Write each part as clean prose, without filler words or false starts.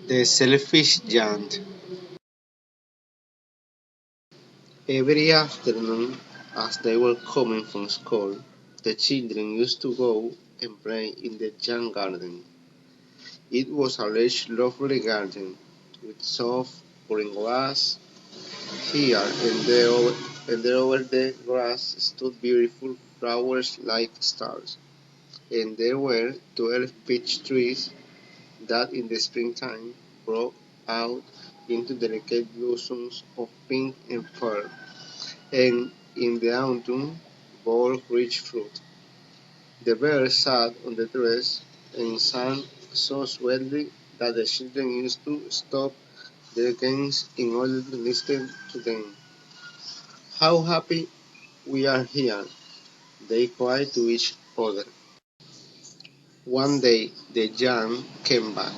The selfish giant. Every afternoon, as they were coming from school, the children used to go and play in the giant garden. It was a large, lovely garden with soft green grass. Here and there over the grass stood beautiful flowers like stars, and there were 12 peach trees that in the springtime broke out into delicate blossoms of pink and pearl, and in the autumn bore rich fruit. The birds sat on the trees and sang so sweetly that the children used to stop their games in order to listen to them. How happy we are here, they cried to each other. One day the giant came back.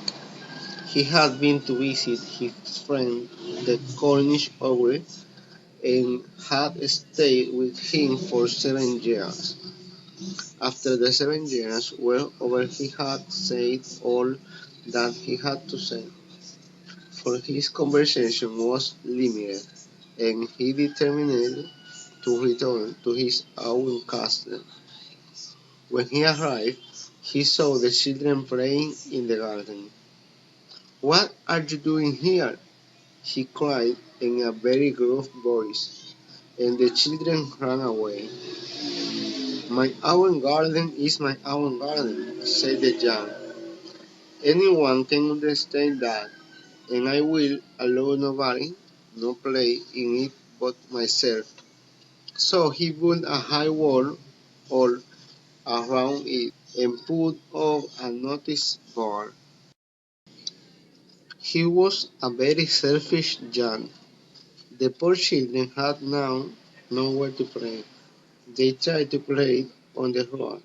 He had been to visit his friend the Cornish ogre and had stayed with him for 7 years. After the 7 years were over he had said all that he had to say, for his conversation was limited, and he determined to return to his own castle. When he arrived, he saw the children playing in the garden. "What are you doing here?" he cried in a very gruff voice, and the children ran away. "My own garden is my own garden," said the giant. "Anyone can understand that, and I will allow nobody no play in it but myself." So he built a high wall all around it and put up a notice board. He was a very selfish giant. The poor children had now nowhere to play. They tried to play on the road,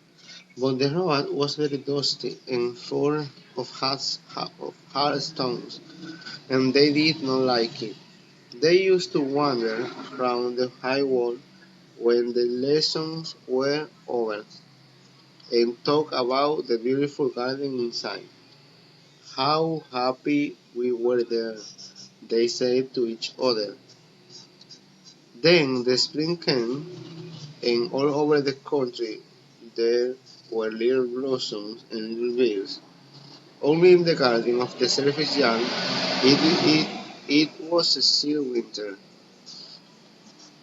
but the road was very dusty and full of hard stones, and they did not like it. They used to wander round the high wall when the lessons were over and talk about the beautiful garden inside. How happy we were there, they said to each other. Then the spring came, and all over the country there were little blossoms and little birds. Only in the garden of the selfish young it was still winter.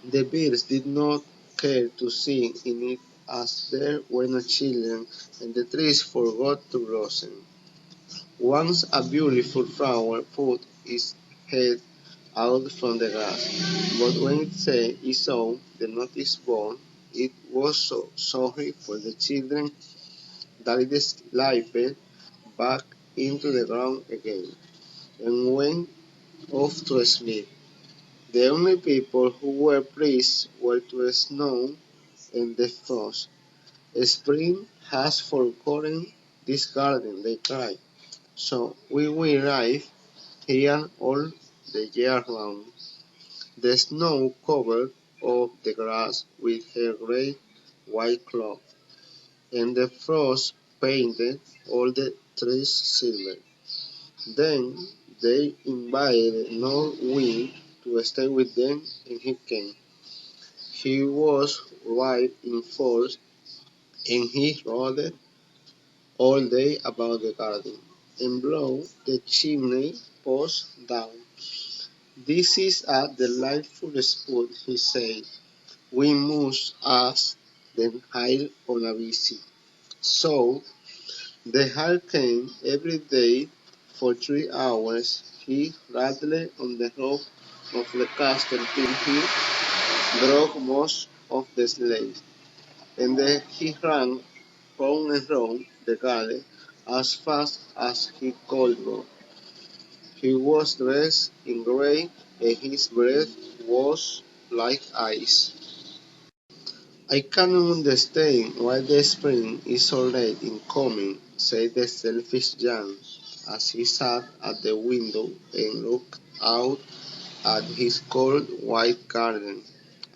The birds did not care to sing in it as there were no children, and the trees forgot to blossom. Once a beautiful flower put its head out from the grass, but when it saw the notice board, it was so sorry for the children that it slipped back into the ground again, and went off to sleep. The only people who were pleased were the snow and the frost. "Spring has forgotten this garden," they cried, "so we will live here all the year round." The snow covered up the grass with her great white cloth, and the frost painted all the trees silver. Then they invited North Wind to stay with them, and he came. He was white in force, and he rode all day about the garden, and blew the chimney pots down. "This is a delightful spot," he said. "We must ask them hire on a visit." So the hire came every day for 3 hours. He rattled on the roof of the castle till he broke most of the slates, and then he ran round and round the garden as fast as he could go. He was dressed in grey, and his breath was like ice. "I cannot understand why the spring is so late in coming," said the selfish giant, as he sat at the window and looked out at his cold white garden.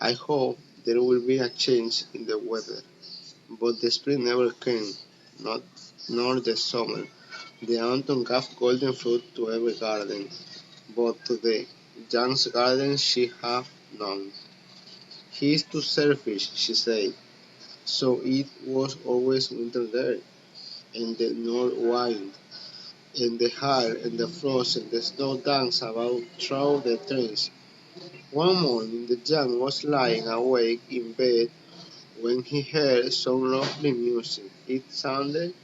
"I hope there will be a change in the weather." But the spring never came, not nor the summer, The autumn gave golden fruit to every garden, but to the young's garden she had none. He is too selfish, she said. So it was always winter there, and the north wind, and the hail, and the frost, and the snow danced about through the trees. One morning the young was lying awake in bed when he heard some lovely music. It sounded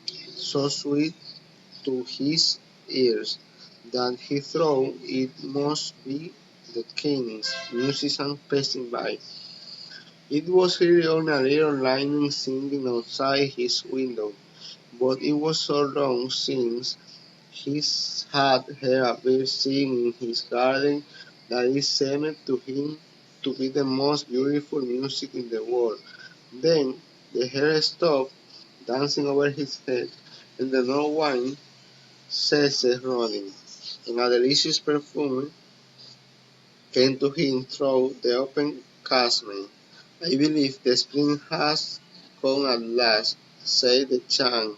so sweet to his ears that he thought it must be the king's musician passing by. It was really only a little lightning singing outside his window, but it was so long since he had heard a bird sing in his garden that it seemed to him to be the most beautiful music in the world. Then the hair stopped dancing over his head, and the north wind ceased running, and a delicious perfume came to him through the open casement. I believe the spring has come at last, said the child,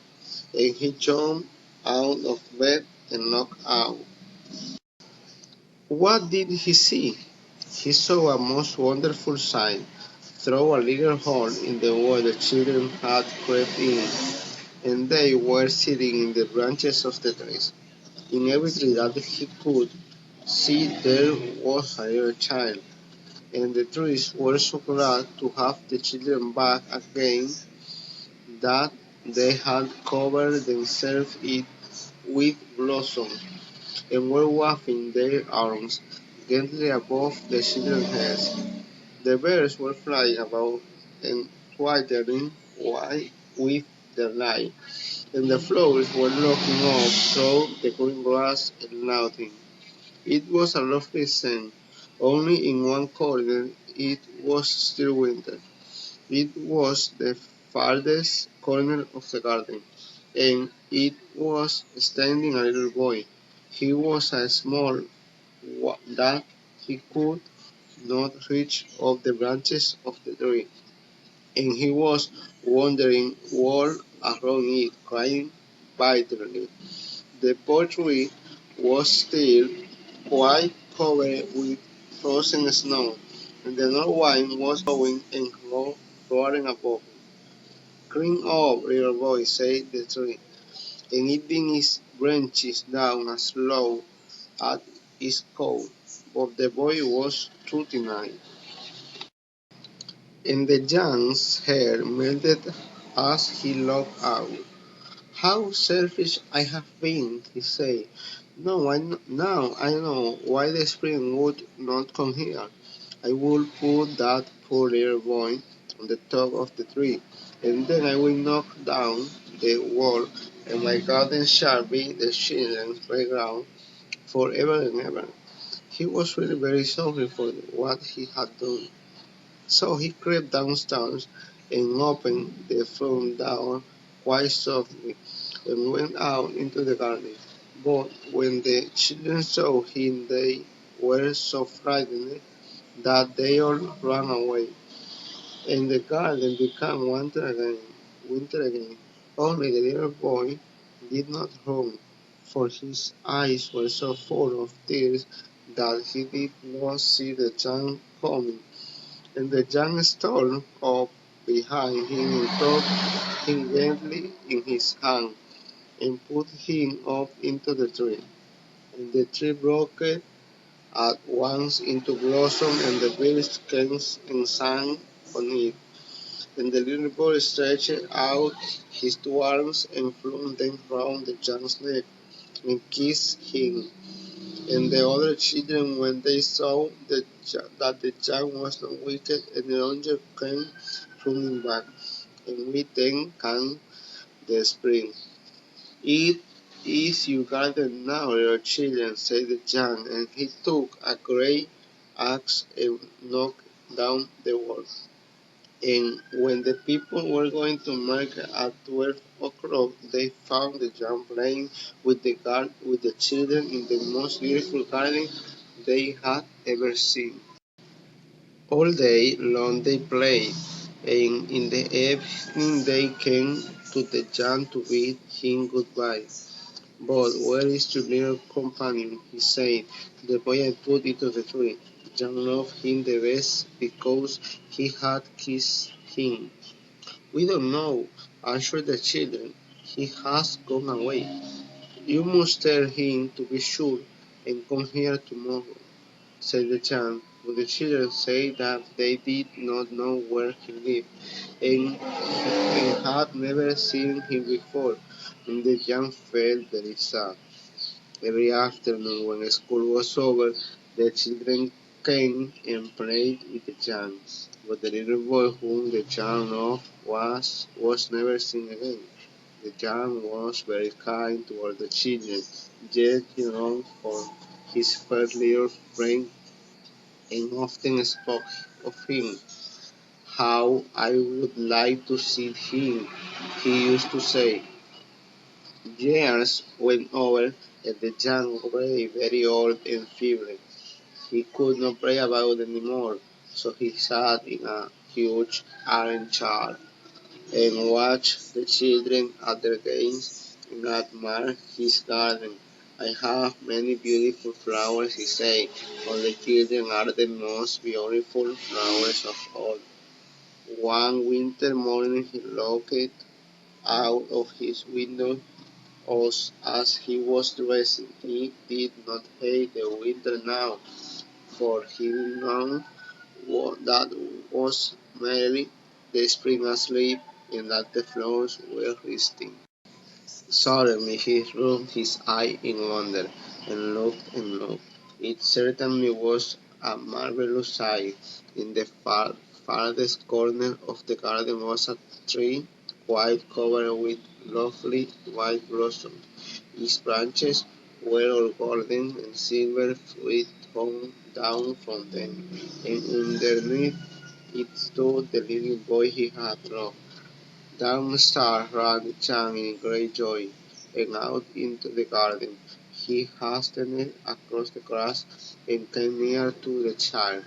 and he jumped out of bed and looked out. What did he see? He saw a most wonderful sight. Through a little hole in the wall the children had crept in, and they were sitting in the branches of the trees. In every tree that he could see there was a little child, and the trees were so glad to have the children back again that they had covered themselves with blossom, and were waving their arms gently above the children's heads. The birds were flying about and twittering with delight, and the flowers were looking up through the green grass and laughing. It was a lovely scene. Only in one corner it was still winter. It was the farthest corner of the garden, and it was standing a little boy. He was so small that he could not reach up the branches of the tree, and he was wandering all around it, crying bitterly. The poor tree was still quite covered with frozen snow, and the north wind was blowing and roaring above him. Climb up, little boy, said the tree, and it bent its branches down as low as its cold. But the boy was 39, and the young's hair melted as he looked out. How selfish I have been, he said. Now I know why the spring would not come here. I will put that poor little boy on the top of the tree, and then I will knock down the wall, and my garden shall be the children's playground forever and ever. He was really very sorry for what he had done. So he crept downstairs and opened the front door quite softly and went out into the garden. But when the children saw him, they were so frightened that they all ran away, and the garden became winter again. Only the little boy did not run, for his eyes were so full of tears that he did not see the giant coming. And the giant stole up behind him and took him gently in his hand and put him up into the tree. And the tree broke at once into blossom, and the birds came and sang on it. And the little boy stretched out his two arms and flung them round the giant's neck and kissed him. And the other children, when they saw that the giant was not wicked any longer, came running back. And with them came the spring. It is your garden now, little children, said the giant, and he took a great axe and knocked down the wall. And when the people were going to market at 12 o'clock, they found the giant playing with the children in the most beautiful garden they had ever seen. All day long they played, and in the evening they came to the giant to bid him goodbye. But where is your little companion? He said. The boy I put into the tree. John loved him the best because he had kissed him. We don't know, answered the children. He has gone away. You must tell him to be sure and come here tomorrow, said the Chan. But the children said that they did not know where he lived, and had never seen him before, and the Chan felt very sad. Every afternoon when school was over, the children came and played with the Chan, but the little boy whom the Chan loved was never seen again. The Chan was very kind toward the children, yet he longed for his first little friend and often spoke of him. How I would like to see him, he used to say. Years went over, and the young grey very old and feeble. He could not play about anymore, so he sat in a huge iron chair and watched the children at their games and admired his garden. I have many beautiful flowers, he said, but the children are the most beautiful flowers of all. One winter morning he looked out of his window as he was dressing. He did not hate the winter now, for he knew that was merely the spring asleep and that the flowers were resting. Suddenly he rubbed his eye in wonder, and looked. It certainly was a marvelous sight. In the farthest corner of the garden was a tree quite covered with lovely white blossoms. Its branches were all golden, and silver fruit hung down from them, and underneath it stood the little boy he had loved. Down the stairs ran the child in great joy, and out into the garden. He hastened across the grass and came near to the child.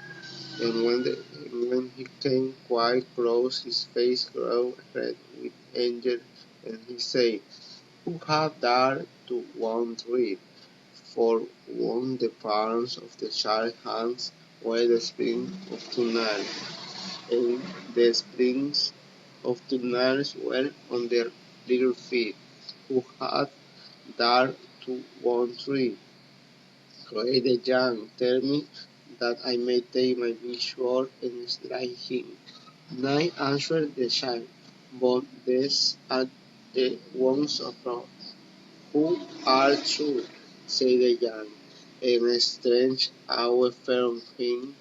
And when he came quite close, his face grew red with anger, and he said, "Who had dared to want read?" For one the palms of the child's hands were the springs of two nails, and the springs of the nails were on their little feet. Who had dared to want read? Cried the young. Tell me, that I may take my big sword and strike him. Nay, answered the child, but these are the ones of God. Who are true, said the young, and a strange awe fell on him,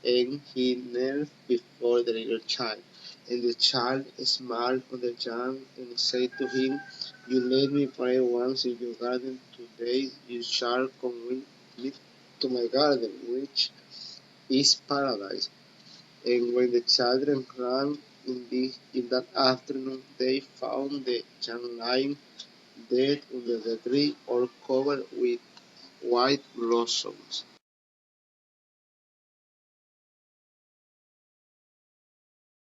and he knelt before the little child. And the child smiled on the young and said to him, You let me pray once in your garden. Today you shall come with me to my garden, which is paradise. And when the children ran in that afternoon, they found the young lying dead under the tree, all covered with white blossoms.